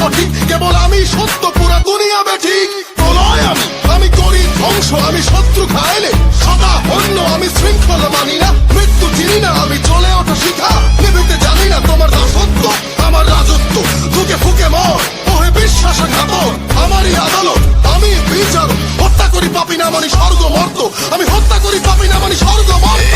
সঠিক, কেবল আমি সত্য, পুরা দুনিয়া বেঠিক। প্রলয় আমি করি ধ্বংস, আমি শত্রু খাইলে সদা অন্য, আমি শৃঙ্খল মানি না, মৃত্যু চিনি না, আমি চলে ওঠা শিখা, নিভিতে জানি না তোমার দাসত্ব আমার রাজত্ব। ফুকে ফুকে মর ওহে বিশ্বাসঘাতক, আমারই আদালত, আমি বিচার। হত্যা করি পাপি না মানি স্বর্গ মর্ত, আমি হত্যা করি পাপি না মানি স্বর্গ মর্ত।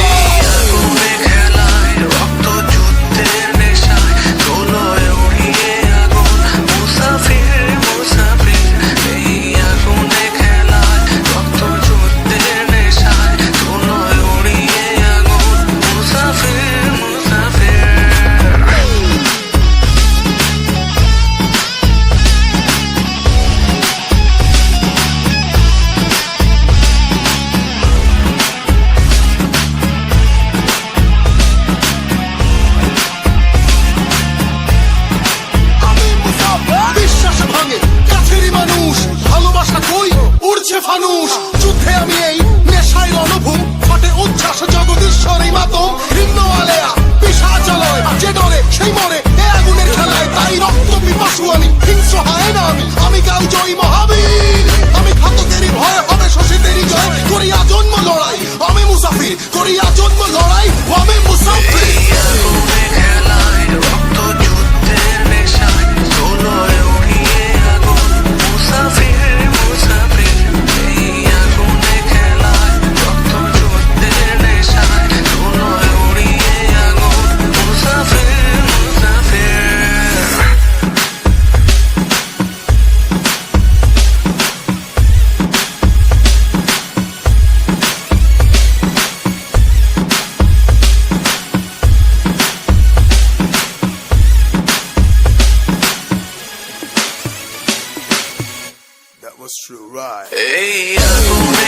ফানুষ যুদ্ধে আমি এই নেশায় রণভূম, ফাটে উচ্ছ্বাস জগদীশ্বরী মাতম। ভিন্ন আলেয়া পিশাচালয়, যে ডরে সেই মরে এ আগুনের খেলায়, তাই রক্ত পিপাসু আমি, হিংস্র হয় না আমি গাও জয়ী মহাবীর। আমি ঘাতকেরই ভয় হবে শোষিতেরই জয়, করিয়া জন্ম লড়াই আমি মুসাফির, করিয়া জন্ম লড়াই আমি মুসাফির। That was true, right? Hey,